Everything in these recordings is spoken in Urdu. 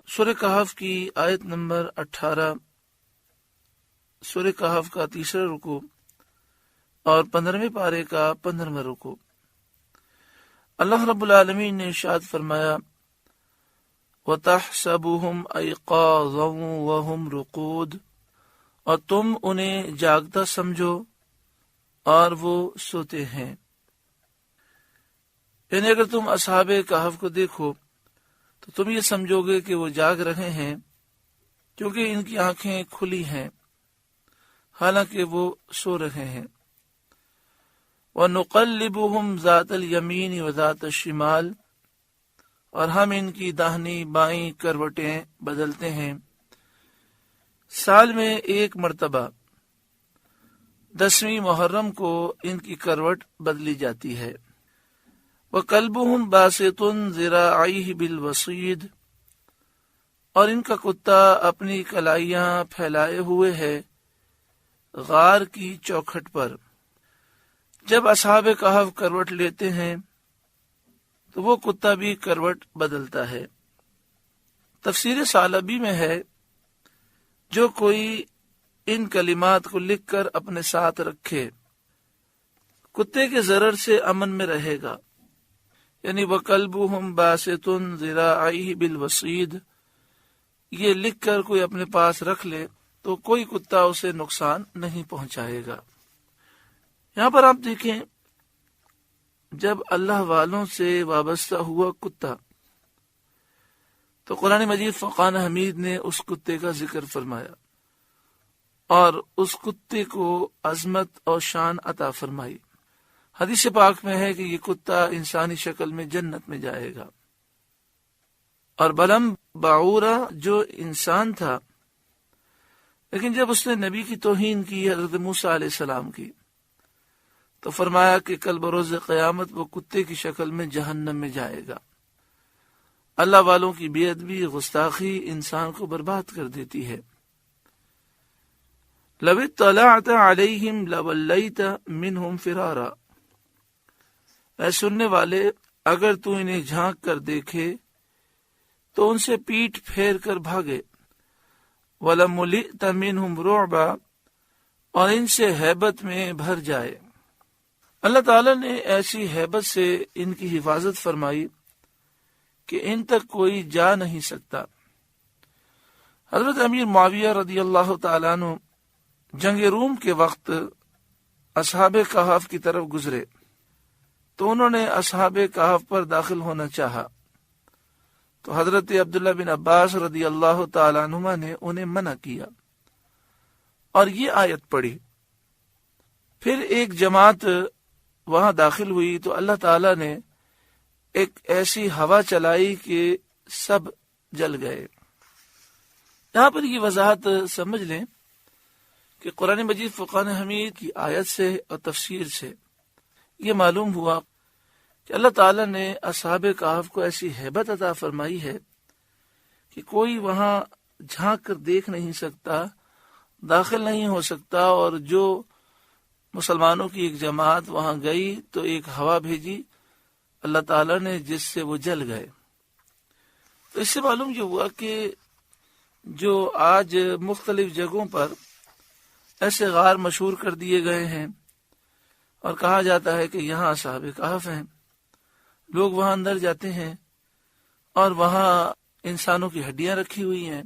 سورہ کہف کی آیت نمبر 18، سورہ کہف کا تیسرا رکوع اور 15ویں پارے کا 15واں رکوع۔ اللہ رب العالمین نے ارشاد فرمایا، وَتَحْسَبُهُمْ أَيْقَاظًا وَهُمْ رُقُودٌ، اور تم انہیں جاگتا سمجھو اور وہ سوتے ہیں۔ یعنی اگر تم اصحاب کہف کو دیکھو تو تم یہ سمجھو گے کہ وہ جاگ رہے ہیں، کیونکہ ان کی آنکھیں کھلی ہیں حالانکہ وہ سو رہے ہیں۔ وَنُقَلِّبُهُمْ ذَاتَ الْيَمِينِ وَذَاتَ الشِّمَالِ، اور ہم ان کی داہنی بائیں کروٹیں بدلتے ہیں، سال میں ایک مرتبہ 10ویں محرم کو ان کی کروٹ بدلی جاتی ہے۔ وَقَلْبُهُمْ بَاسِطٌ ذِرَاعَيْهِ بِالْوَصِيدِ، اور ان کا کتا اپنی کلائیاں پھیلائے ہوئے ہے غار کی چوکھٹ پر۔ جب اصحاب کہف کروٹ لیتے ہیں تو وہ کتا بھی کروٹ بدلتا ہے۔ تفسیر ثعلبی میں ہے، جو کوئی ان کلمات کو لکھ کر اپنے ساتھ رکھے کتے کے ضرر سے امن میں رہے گا، یعنی وَقَلْبُهُمْ بَاسِطٌ ذِرَاعَيْهِ بِالْوَصِيدِ، یہ لکھ کر کوئی اپنے پاس رکھ لے تو کوئی کتا اسے نقصان نہیں پہنچائے گا۔ یہاں پر آپ دیکھیں، جب اللہ والوں سے وابستہ ہوا کتا تو قرآن مجید فرقان حمید نے اس کتے کا ذکر فرمایا اور اس کتے کو عظمت اور شان عطا فرمائی۔ حدیث پاک میں ہے کہ یہ کتا انسانی شکل میں جنت میں جائے گا۔ اور بلم باعورہ جو انسان تھا، لیکن جب اس نے نبی کی توہین کی، حضرت موسیٰ علیہ السلام کی، تو فرمایا کہ کل بروز قیامت وہ کتے کی شکل میں جہنم میں جائے گا۔ اللہ والوں کی بے ادبی، گستاخی انسان کو برباد کر دیتی ہے۔ لَوِ اطَّلَعْتَ عَلَيْهِمْ لَوَلَّيْتَ مِنْهُمْ فِرَارًا، اے سننے والے، اگر تو انہیں جھانک کر دیکھے تو ان سے پیٹ پھیر کر بھاگے۔ وَلَمُلِئْتَ مِنْهُمْ رُعْبًا، اور ان سے ہیبت میں بھر جائے۔ اللہ تعالیٰ نے ایسی ہیبت سے ان کی حفاظت فرمائی کہ ان تک کوئی جا نہیں سکتا۔ حضرت امیر معاویہ رضی اللہ تعالیٰ عنہ جنگ روم کے وقت اصحاب کہف کی طرف گزرے تو انہوں نے اصحاب کہف پر داخل ہونا چاہا، تو حضرت عبداللہ بن عباس رضی اللہ تعالیٰ عنہما نے انہیں منع کیا اور یہ آیت پڑھی۔ پھر ایک جماعت وہاں داخل ہوئی تو اللہ تعالیٰ نے ایک ایسی ہوا چلائی کہ سب جل گئے۔ یہاں پر یہ وضاحت سمجھ لیں کہ قرآن مجید فرقان حمید کی آیت سے اور تفسیر سے یہ معلوم ہوا کہ اللہ تعالیٰ نے اصحاب کہف کو ایسی ہیبت عطا فرمائی ہے کہ کوئی وہاں جھانک کر دیکھ نہیں سکتا، داخل نہیں ہو سکتا، اور جو مسلمانوں کی ایک جماعت وہاں گئی تو ایک ہوا بھیجی اللہ تعالیٰ نے جس سے وہ جل گئے۔ تو اس سے معلوم یہ ہوا کہ جو آج مختلف جگہوں پر ایسے غار مشہور کر دیے گئے ہیں اور کہا جاتا ہے کہ یہاں اصحاب کہف ہیں، لوگ وہاں اندر جاتے ہیں اور وہاں انسانوں کی ہڈیاں رکھی ہوئی ہیں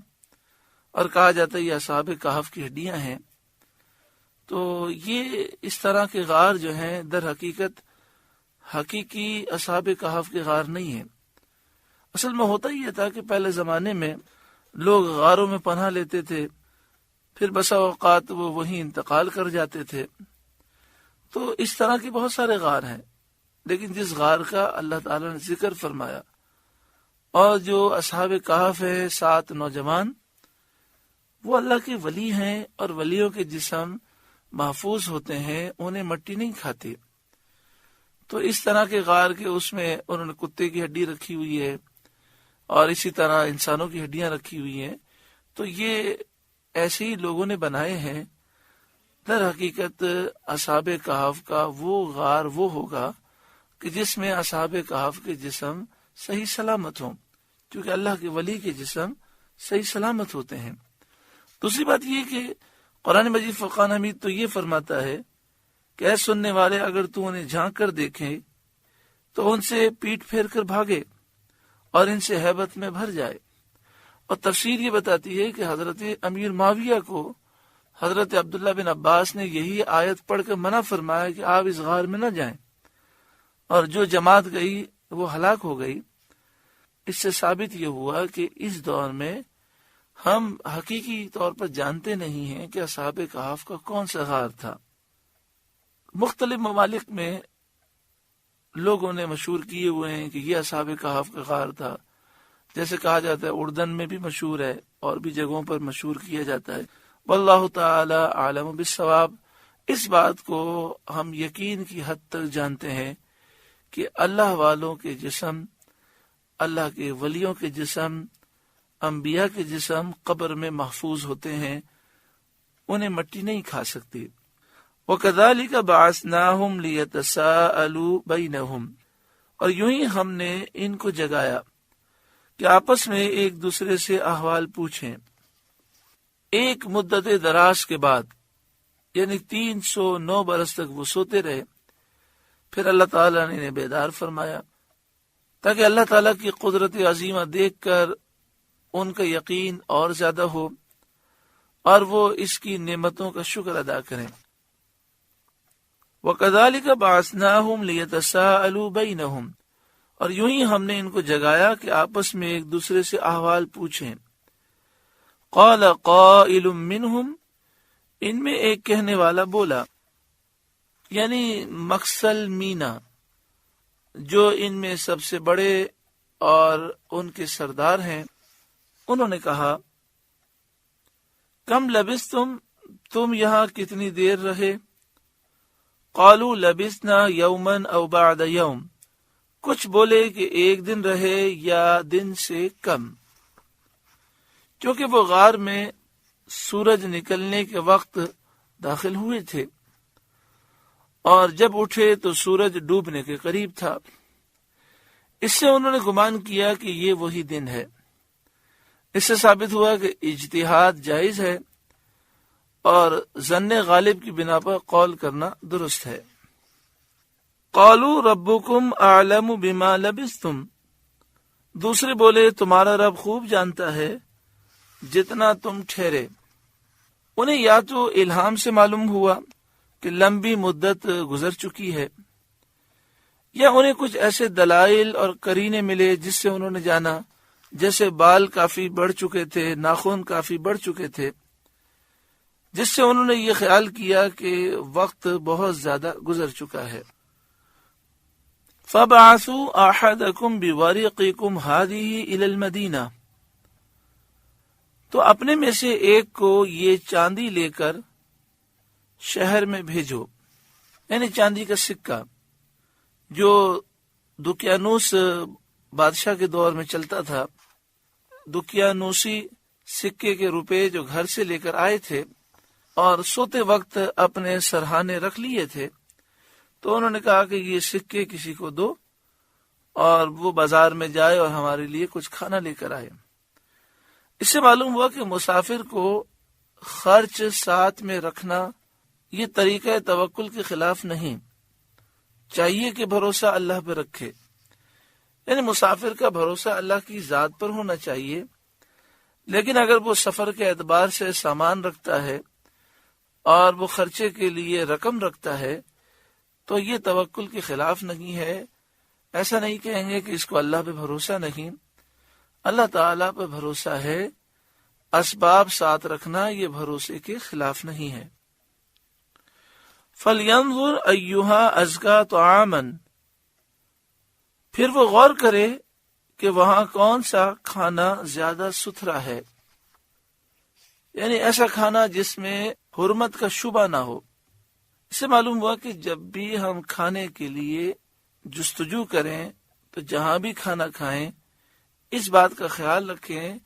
اور کہا جاتا ہے یہ اصحاب کہف کی ہڈیاں ہیں، تو یہ اس طرح کے غار جو ہیں در حقیقت حقیقی اصحاب کہف کے غار نہیں ہیں۔ اصل میں ہوتا یہ تھا کہ پہلے زمانے میں لوگ غاروں میں پناہ لیتے تھے، پھر بسا اوقات وہ وہیں انتقال کر جاتے تھے، تو اس طرح کے بہت سارے غار ہیں، لیکن جس غار کا اللہ تعالیٰ نے ذکر فرمایا اور جو اصحاب کہف ہے 7 نوجوان، وہ اللہ کے ولی ہیں اور ولیوں کے جسم محفوظ ہوتے ہیں، انہیں مٹی نہیں کھاتی۔ تو اس طرح کے غار کے اس میں انہوں نے کتے کی ہڈی رکھی ہوئی ہے اور اسی طرح انسانوں کی ہڈیاں رکھی ہوئی ہیں، تو یہ ایسے ہی لوگوں نے بنائے ہیں در حقیقت اصحاب کہف کا وہ غار وہ ہوگا کہ جس میں اصحاب کہف کے جسم صحیح سلامت ہوں، کیونکہ اللہ کے ولی کے جسم صحیح سلامت ہوتے ہیں۔ دوسری بات یہ کہ قرآن مجید فرقان حمید تو یہ فرماتا ہے کہ اے سننے والے، اگر تو انہیں جھانک کر دیکھیں تو ان سے پیٹ پھیر کر بھاگے اور ان سے ہیبت میں بھر جائے۔ اور تفسیر یہ بتاتی ہے کہ حضرت امیر معاویہ کو حضرت عبداللہ بن عباس نے یہی آیت پڑھ کر منع فرمایا کہ آپ اس غار میں نہ جائیں، اور جو جماعت گئی وہ ہلاک ہو گئی۔ اس سے ثابت یہ ہوا کہ اس دور میں ہم حقیقی طور پر جانتے نہیں ہیں کہ اصحاب کہف کا کون سا غار تھا۔ مختلف ممالک میں لوگوں نے مشہور کیے ہوئے ہیں کہ یہ اصحاب کہف کا غار تھا، جیسے کہا جاتا ہے اردن میں بھی مشہور ہے، اور بھی جگہوں پر مشہور کیا جاتا ہے۔ واللہ تعالی عالم بالصواب۔ اس بات کو ہم یقین کی حد تک جانتے ہیں کہ اللہ والوں کے جسم، اللہ کے ولیوں کے جسم، انبیاء کے جسم قبر میں محفوظ ہوتے ہیں، انہیں مٹی نہیں کھا سکتی۔ وَكَذَلِكَ بَعَثْنَاهُمْ لِيَتَسَاءَلُوا بَيْنَهُمْ، اور یوں ہی ہم نے ان کو جگایا کہ آپس میں ایک دوسرے سے احوال پوچھیں۔ ایک مدت دراز کے بعد، یعنی 309 برس تک وہ سوتے رہے، پھر اللہ تعالیٰ نے انہیں بیدار فرمایا تاکہ اللہ تعالیٰ کی قدرت عظیمہ دیکھ کر ان کا یقین اور زیادہ ہو اور وہ اس کی نعمتوں کا شکر ادا کریں۔ وَكَذَلِكَ بَعَثْنَاهُمْ لِيَتَسَاءَلُوا بَيْنَهُمْ، اور یوں ہی ہم نے ان کو جگایا کہ آپس میں ایک دوسرے سے احوال پوچھیں۔ قَالَ قَائِلٌ مِّنْهُمْ، ان میں ایک کہنے والا بولا، یعنی مکسل مینا جو ان میں سب سے بڑے اور ان کے سردار ہیں، انہوں نے کہا، کم لبثتم، تم یہاں کتنی دیر رہے؟ قالوا لبثنا یوما او بعد یوم، کچھ بولے کہ ایک دن رہے یا دن سے کم، کیونکہ وہ غار میں سورج نکلنے کے وقت داخل ہوئے تھے اور جب اٹھے تو سورج ڈوبنے کے قریب تھا۔ اس سے انہوں نے گمان کیا کہ یہ وہی دن ہے۔ اس سے ثابت ہوا کہ اجتہاد جائز ہے اور ظن غالب کی بنا پر قول کرنا درست ہے۔ قالوا ربکم اعلم بما لبثتم، دوسرے بولے تمہارا رب خوب جانتا ہے جتنا تم ٹھہرے۔ انہیں یا تو الہام سے معلوم ہوا کہ لمبی مدت گزر چکی ہے، یا انہیں کچھ ایسے دلائل اور قرینے ملے جس سے انہوں نے جانا، جیسے بال کافی بڑھ چکے تھے، ناخن کافی بڑھ چکے تھے، جس سے انہوں نے یہ خیال کیا کہ وقت بہت زیادہ گزر چکا ہے۔ فَبَعَثُوا أَحَدَكُمْ بِوَرِقِكُمْ هَذِهِ إِلَى الْمَدِينَةِ، تو اپنے میں سے ایک کو یہ چاندی لے کر شہر میں بھیجو، یعنی چاندی کا سکہ جو دقیانوس بادشاہ کے دور میں چلتا تھا۔ دقیانوسی سکے کے روپے جو گھر سے لے کر آئے تھے اور سوتے وقت اپنے سرہانے رکھ لیے تھے، تو انہوں نے کہا کہ یہ سکے کسی کو دو اور وہ بازار میں جائے اور ہمارے لیے کچھ کھانا لے کر آئے۔ اس سے معلوم ہوا کہ مسافر کو خرچ ساتھ میں رکھنا یہ طریقہ توکل کے خلاف نہیں، چاہیے کہ بھروسہ اللہ پہ رکھے، یعنی مسافر کا بھروسہ اللہ کی ذات پر ہونا چاہیے، لیکن اگر وہ سفر کے اعتبار سے سامان رکھتا ہے اور وہ خرچے کے لیے رقم رکھتا ہے تو یہ توکل کے خلاف نہیں ہے۔ ایسا نہیں کہیں گے کہ اس کو اللہ پہ بھروسہ نہیں، اللہ تعالیٰ پہ بھروسہ ہے، اسباب ساتھ رکھنا یہ بھروسے کے خلاف نہیں ہے۔ فَلْيَنظُرْ أَيُّهَا أَزْكَىٰ طَعَامًا، پھر وہ غور کرے کہ وہاں کون سا کھانا زیادہ ستھرا ہے، یعنی ایسا کھانا جس میں حرمت کا شبہ نہ ہو۔ اس سے معلوم ہوا کہ جب بھی ہم کھانے کے لیے جستجو کریں تو جہاں بھی کھانا کھائیں اس بات کا خیال رکھیں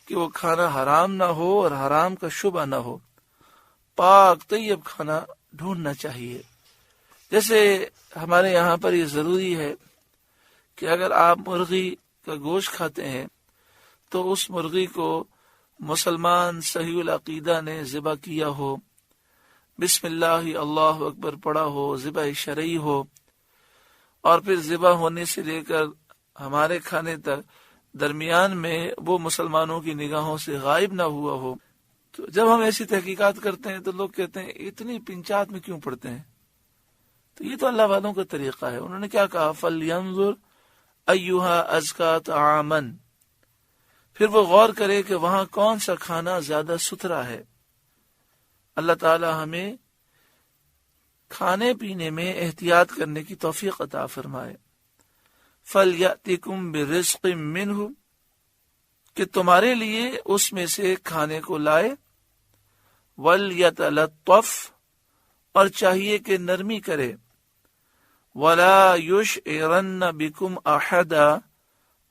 کہ وہ کھانا حرام نہ ہو اور حرام کا شبہ نہ ہو، پاک طیب کھانا ڈھونڈنا چاہیے۔ جیسے ہمارے یہاں پر یہ ضروری ہے کہ اگر آپ مرغی کا گوشت کھاتے ہیں تو اس مرغی کو مسلمان صحیح العقیدہ نے ذبح کیا ہو، بسم اللہ اللہ اکبر پڑھا ہو، ذبح شرعی ہو، اور پھر ذبح ہونے سے لے کر ہمارے کھانے تک درمیان میں وہ مسلمانوں کی نگاہوں سے غائب نہ ہوا ہو۔ تو جب ہم ایسی تحقیقات کرتے ہیں تو لوگ کہتے ہیں اتنی پنچات میں کیوں پڑھتے ہیں؟ تو یہ تو اللہ والوں کا طریقہ ہے۔ انہوں نے کیا کہا؟ فَلْيَنظُرْ أَيُّهَا أَزْكَىٰ طَعَامًا، پھر وہ غور کرے کہ وہاں کون سا کھانا زیادہ ستھرا ہے۔ اللہ تعالی ہمیں کھانے پینے میں احتیاط کرنے کی توفیق عطا فرمائے۔ فَلْيَأْتِكُمْ بِرِزْقٍ مِّنْهُ، کہ تمہارے لیے اس میں سے کھانے کو لائے، وَلْيَتَلَطَّفْ، اور چاہیے کہ نرمی کرے، وَلَا يُشْعِرَنَّ بِكُمْ أَحَدًا،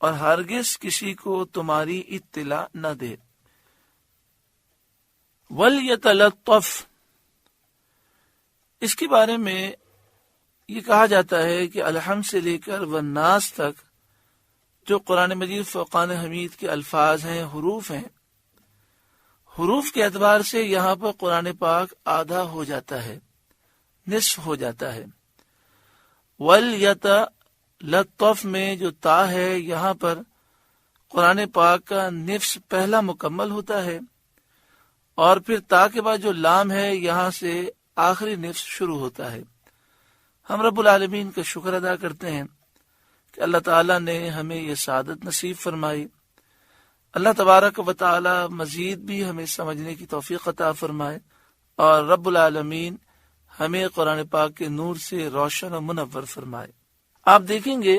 اور ہرگز کسی کو تمہاری اطلاع نہ دے۔ وَلْيَتَلَطَّفْ، اس کے بارے میں یہ کہا جاتا ہے کہ الحمد سے لے کر والناس تک جو قرآن مجید فرقان حمید کے الفاظ ہیں، حروف ہیں، حروف کے اعتبار سے یہاں پر قرآن پاک آدھا ہو جاتا ہے، نصف ہو جاتا ہے۔ وَلْيَتَلَطَّفْ میں جو تا ہے، یہاں پر قرآن پاک کا نصف پہلا مکمل ہوتا ہے، اور پھر تا کے بعد جو لام ہے یہاں سے آخری نصف شروع ہوتا ہے۔ ہم رب العالمین کا شکر ادا کرتے ہیں کہ اللہ تعالیٰ نے ہمیں یہ سعادت نصیب فرمائی۔ اللہ تبارک و تعالی مزید بھی ہمیں سمجھنے کی توفیق عطا فرمائے، اور رب العالمین ہمیں قرآن پاک کے نور سے روشن و منور فرمائے۔ آپ دیکھیں گے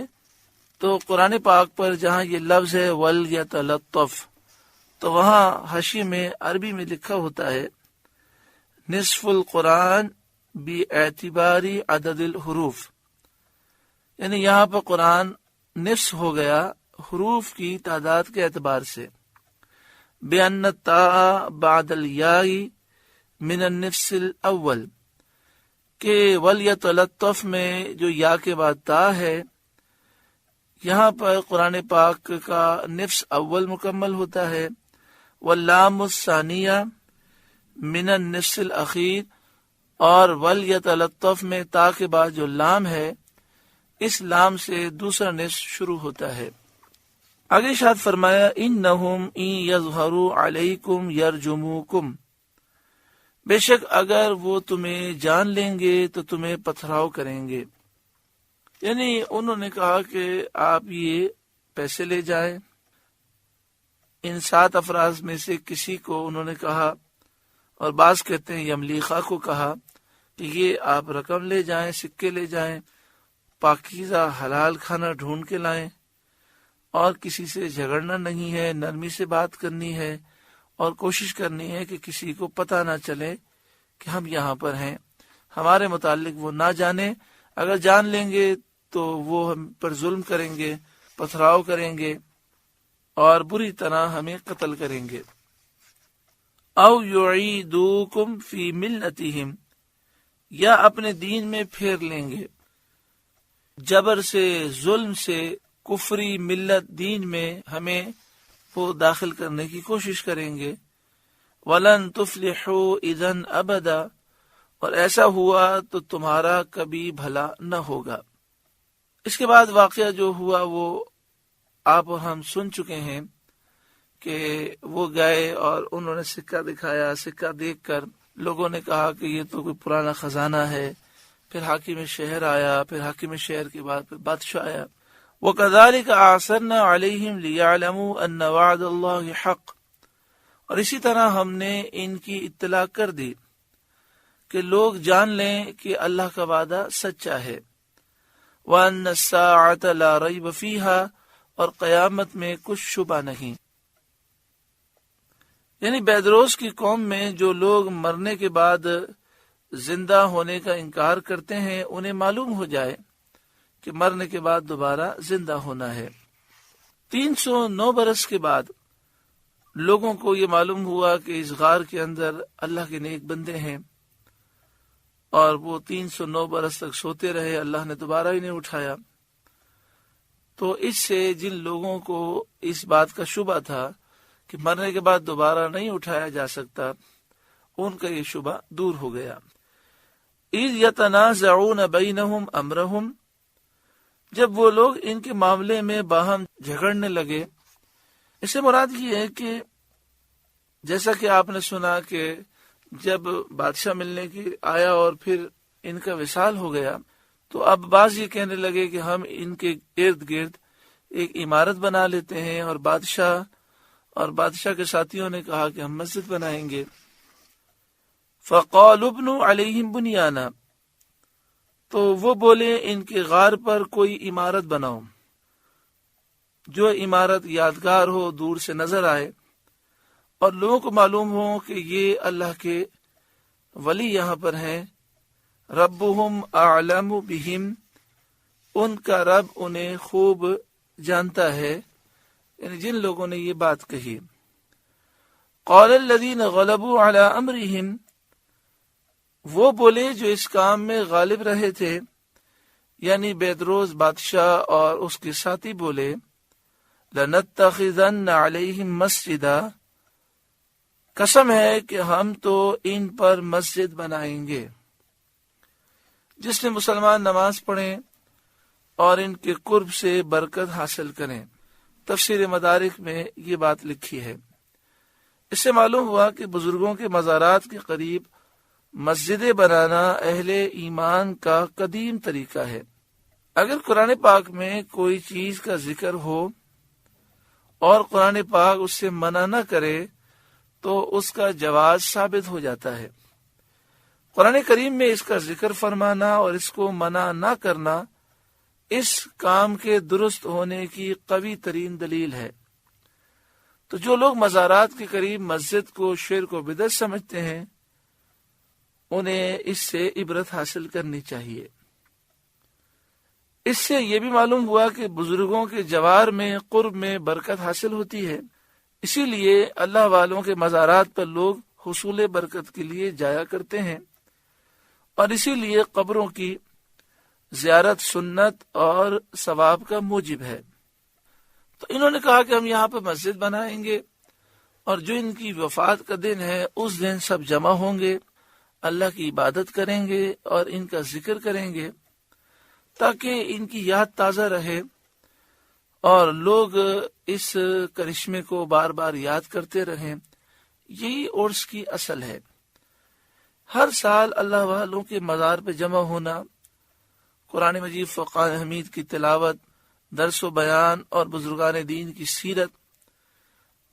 تو قرآن پاک پر جہاں یہ لفظ ہے وَلْيَتَلَطَّفْ، تو وہاں حاشیے میں عربی میں لکھا ہوتا ہے نصف القرآن باعتبار عدد الحروف، یعنی یہاں پر قرآن نصف ہو گیا حروف کی تعداد کے اعتبار سے۔ بِأَنَّ التَّاءَ بَعْدَ الْيَاءِ مِنَ النِّفْسِ الْأَوَّلِ، کہ وَلْيَتَلَطَّفْ میں جو یا کے بعد تا ہے، یہاں پر قرآن پاک کا نفس اول مکمل ہوتا ہے۔ واللام الثانیہ من النفس الاخیر، اور وَلْيَتَلَطَّفْ میں تا کے بعد جو لام ہے، اس لام سے دوسرا نصف شروع ہوتا ہے۔ آگے ارشاد فرمایا اِنَّهُمْ إِن يَظْهَرُوا عَلَيْكُمْ يَرْجُمُوكُمْ، بے شک اگر وہ تمہیں جان لیں گے تو تمہیں پتھراؤ کریں گے۔ یعنی انہوں نے کہا کہ آپ یہ پیسے لے جائیں۔ ان 7 افراد میں سے کسی کو انہوں نے کہا، اور بعض کہتے ہیں یملیخہ کو کہا کہ یہ آپ رقم لے جائیں، سکے لے جائیں، پاکیزہ حلال کھانا ڈھونڈ کے لائیں، اور کسی سے جھگڑنا نہیں ہے، نرمی سے بات کرنی ہے، اور کوشش کرنی ہے کہ کسی کو پتہ نہ چلے کہ ہم یہاں پر ہیں، ہمارے متعلق وہ نہ جانے۔ اگر جان لیں گے تو وہ ہم پر ظلم کریں گے، پتھراؤ کریں گے، اور بری طرح ہمیں قتل کریں گے۔ او یعیدوکم فی ملتہم، یا اپنے دین میں پھیر لیں گے، جبر سے، ظلم سے، کفری ملت دین میں ہمیں وہ داخل کرنے کی کوشش کریں گے۔ وَلَن تُفْلِحُوا اِذًا أَبَدًا، اور ایسا ہوا تو تمہارا کبھی بھلا نہ ہوگا۔ اس کے بعد واقعہ جو ہوا وہ آپ اور ہم سن چکے ہیں کہ وہ گئے اور انہوں نے سکہ دکھایا، سکہ دیکھ کر لوگوں نے کہا کہ یہ تو کوئی پرانا خزانہ ہے۔ پھر حاکم شہر آیا، پھر حاکم شہر کے بعد پھر بادشاہ آیا۔ وَكَذَلِكَ أَعْثَرْنَا عَلَيْهِمْ لِيَعْلَمُوا أَنَّ وَعْدَ اللَّهِ حَقٌّ، اور اسی طرح ہم نے ان کی اطلاع کر دی کہ لوگ جان لیں کہ اللہ کا وعدہ سچا ہے۔ وَأَنَّ السَّاعَةَ لَا رَيْبَ فِيهَا، اور قیامت میں کچھ شبہ نہیں۔ یعنی بیدروس کی قوم میں جو لوگ مرنے کے بعد زندہ ہونے کا انکار کرتے ہیں، انہیں معلوم ہو جائے کہ مرنے کے بعد دوبارہ زندہ ہونا ہے۔ 309 برس کے بعد لوگوں کو یہ معلوم ہوا کہ اس غار کے اندر اللہ کے نیک بندے ہیں، اور وہ 309 برس تک سوتے رہے، اللہ نے دوبارہ انہیں اٹھایا، تو اس سے جن لوگوں کو اس بات کا شبہ تھا کہ مرنے کے بعد دوبارہ نہیں اٹھایا جا سکتا، ان کا یہ شبہ دور ہو گیا۔ اذ یتنازعون بینہم امرہم، جب وہ لوگ ان کے معاملے میں باہم جھگڑنے لگے۔ اس سے مراد یہ ہے کہ جیسا کہ آپ نے سنا کہ جب بادشاہ ملنے کی آیا اور پھر ان کا وصال ہو گیا، تو اب بعض یہ کہنے لگے کہ ہم ان کے ارد گرد ایک عمارت بنا لیتے ہیں، اور بادشاہ کے ساتھیوں نے کہا کہ ہم مسجد بنائیں گے۔ فَقَالُوا ابْنُوا عَلَيْهِمْ بُنْيَانًا، تو وہ بولے ان کے غار پر کوئی عمارت بناؤ، جو عمارت یادگار ہو، دور سے نظر آئے، اور لوگوں کو معلوم ہو کہ یہ اللہ کے ولی یہاں پر ہیں۔ ربہم اعلم بہم، ان کا رب انہیں خوب جانتا ہے، یعنی جن لوگوں نے یہ بات کہی۔ قال الذین غلبوا علی امرہم، وہ بولے جو اس کام میں غالب رہے تھے، یعنی بیدروز بادشاہ اور اس کے ساتھی بولے، لَنَتَّخِذَنَّ عَلَيْهِمْ مَسْجِدًا، قسم ہے کہ ہم تو ان پر مسجد بنائیں گے۔ جس میں مسلمان نماز پڑھیں اور ان کے قرب سے برکت حاصل کریں۔ تفسیر مدارک میں یہ بات لکھی ہے۔ اس سے معلوم ہوا کہ بزرگوں کے مزارات کے قریب مسجدیں بنانا اہل ایمان کا قدیم طریقہ ہے۔ اگر قرآن پاک میں کوئی چیز کا ذکر ہو اور قرآن پاک اس سے منع نہ کرے تو اس کا جواز ثابت ہو جاتا ہے۔ قرآن کریم میں اس کا ذکر فرمانا اور اس کو منع نہ کرنا اس کام کے درست ہونے کی قوی ترین دلیل ہے۔ تو جو لوگ مزارات کے قریب مسجد کو شرک و بدعت سمجھتے ہیں، انہیں اس سے عبرت حاصل کرنی چاہیے۔ اس سے یہ بھی معلوم ہوا کہ بزرگوں کے جوار میں قرب میں برکت حاصل ہوتی ہے، اسی لیے اللہ والوں کے مزارات پر لوگ حصول برکت کے لیے جایا کرتے ہیں، اور اسی لیے قبروں کی زیارت سنت اور ثواب کا موجب ہے۔ تو انہوں نے کہا کہ ہم یہاں پہ مسجد بنائیں گے، اور جو ان کی وفات کا دن ہے اس دن سب جمع ہوں گے، اللہ کی عبادت کریں گے اور ان کا ذکر کریں گے، تاکہ ان کی یاد تازہ رہے اور لوگ اس کرشمے کو بار بار یاد کرتے رہیں۔ یہی عرس کی اصل ہے۔ ہر سال اللہ والوں کے مزار پہ جمع ہونا، قرآن مجید فرقان حمید کی تلاوت، درس و بیان اور بزرگان دین کی سیرت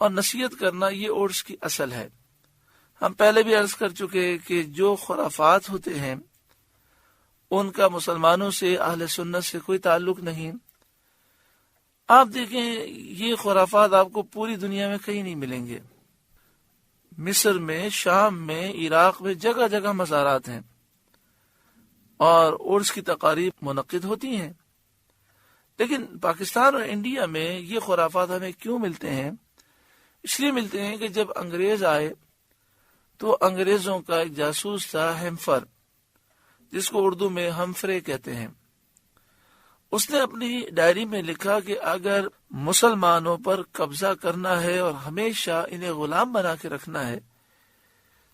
اور نصیحت کرنا، یہ عرس کی اصل ہے۔ ہم پہلے بھی عرض کر چکے کہ جو خرافات ہوتے ہیں ان کا مسلمانوں سے اہل سنت سے کوئی تعلق نہیں۔ آپ دیکھیں یہ خرافات آپ کو پوری دنیا میں کہیں نہیں ملیں گے۔ مصر میں، شام میں، عراق میں جگہ جگہ مزارات ہیں اور عرس کی تقاریب منعقد ہوتی ہیں، لیکن پاکستان اور انڈیا میں یہ خرافات ہمیں کیوں ملتے ہیں؟ اس لیے ملتے ہیں کہ جب انگریز آئے تو انگریزوں کا ایک جاسوس تھا ہیمفر، جس کو اردو میں ہمفرے کہتے ہیں۔ اس نے اپنی ڈائری میں لکھا کہ اگر مسلمانوں پر قبضہ کرنا ہے اور ہمیشہ انہیں غلام بنا کے رکھنا ہے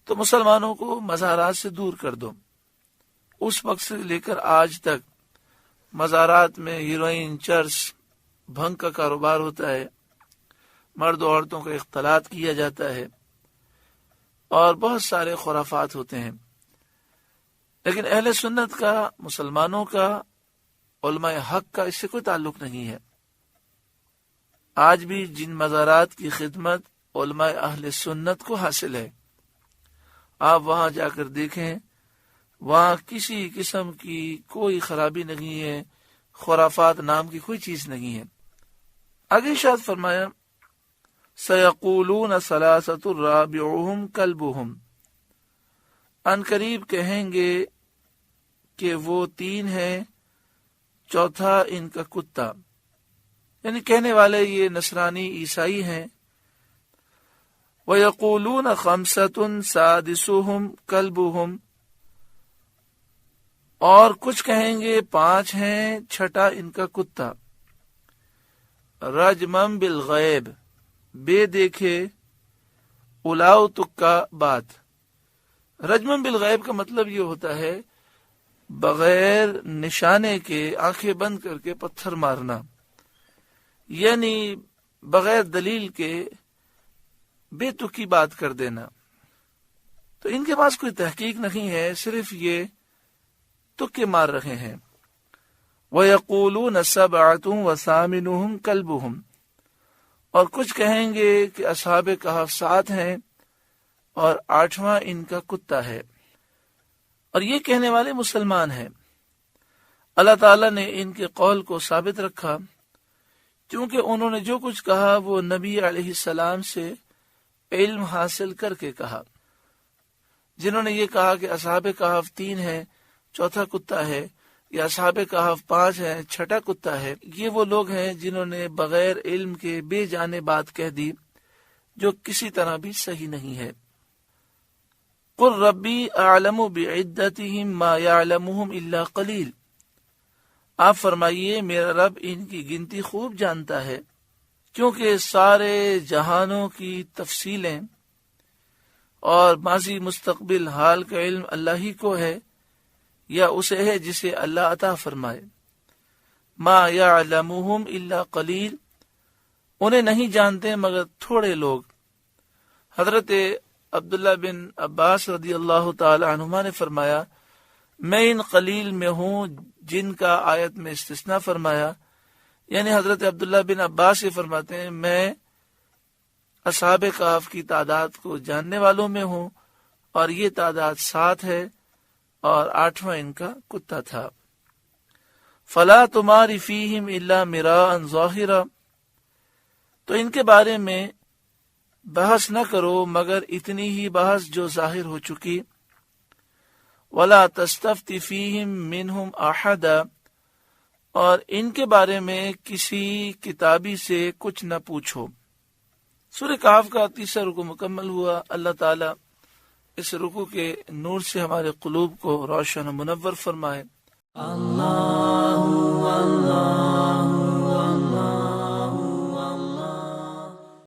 تو مسلمانوں کو مزارات سے دور کر دو۔ اس وقت سے لے کر آج تک مزارات میں ہیروئن، چرس، بھنگ کا کاروبار ہوتا ہے، مرد و عورتوں کا اختلاط کیا جاتا ہے اور بہت سارے خرافات ہوتے ہیں، لیکن اہل سنت کا، مسلمانوں کا، علماء حق کا اس سے کوئی تعلق نہیں ہے۔ آج بھی جن مزارات کی خدمت علماء اہل سنت کو حاصل ہے، آپ وہاں جا کر دیکھیں، وہاں کسی قسم کی کوئی خرابی نہیں ہے، خرافات نام کی کوئی چیز نہیں ہے۔ آگے ارشاد فرمایا، سَيَقُولُونَ ثَلَاثَةٌ رَابِعُهُمْ كَلْبُهُمْ، ان قریب کہیں گے کہ وہ 3 ہیں، چوتھا ان کا کتا، یعنی کہنے والے یہ نصرانی عیسائی ہیں۔ وَيَقُولُونَ خَمْسَةٌ سَادِسُهُمْ كَلْبُهُمْ، اور کچھ کہیں گے 5 ہیں، چھٹا ان کا کتا۔ رجمم بالغیب، بے دیکھے، الاؤ تکا بات۔ رجمم بالغیب کا مطلب یہ ہوتا ہے بغیر نشانے کے آنکھیں بند کر کے پتھر مارنا، یعنی بغیر دلیل کے بے تکی بات کر دینا۔ تو ان کے پاس کوئی تحقیق نہیں ہے، صرف یہ تکے مار رہے ہیں۔ وَيَقُولُونَ سَبْعَةٌ وَثَامِنُهُمْ كَلْبُهُمْ، اور کچھ کہیں گے کہ اصحاب کہف 7 ہیں اور 8واں ان کا کتا ہے، اور یہ کہنے والے مسلمان ہیں۔ اللہ تعالیٰ نے ان کے قول کو ثابت رکھا کیونکہ انہوں نے جو کچھ کہا وہ نبی علیہ السلام سے علم حاصل کر کے کہا۔ جنہوں نے یہ کہا کہ اصحاب کہف 3 ہیں، چوتھا کتا ہے، یا اصحاب کہف 5 ہیں، چھٹا کتا ہے، یہ وہ لوگ ہیں جنہوں نے بغیر علم کے بے جانے بات کہہ دی جو کسی طرح بھی صحیح نہیں ہے۔ قُلْ رَبِّي أَعْلَمُ بِعِدَّتِهِمْ مَا يَعْلَمُهُمْ إِلَّا قَلِيلٌ، آپ فرمائیے میرا رب ان کی گنتی خوب جانتا ہے، کیونکہ سارے جہانوں کی تفصیلیں اور ماضی مستقبل حال کا علم اللہ ہی کو ہے، یا اسے ہے جسے اللہ عطا فرمائے۔ ما یعلمہم الا قلیل، انہیں نہیں جانتے مگر تھوڑے لوگ۔ حضرت عبداللہ بن عباس رضی اللہ تعالی عنہما نے فرمایا، میں ان قلیل میں ہوں جن کا آیت میں استثناء فرمایا، یعنی حضرت عبداللہ بن عباس یہ فرماتے ہیں میں اصحاب کہف کی تعداد کو جاننے والوں میں ہوں، اور یہ تعداد 7 ہے اور 8واں ان کا کتا تھا۔ فلا تماری فیہم الا مراء ظاہرا، تو ان کے بارے میں بحث نہ کرو مگر اتنی ہی بحث جو ظاہر ہو چکی۔ ولا تستفتی فیہم منہم احدا، اور ان کے بارے میں کسی کتابی سے کچھ نہ پوچھو۔ سورہ کہف کا 3واں رکوع مکمل ہوا۔ اللہ تعالیٰ اس رکوع کے نور سے ہمارے قلوب کو روشن و منور فرمائے۔ اللہ اللہ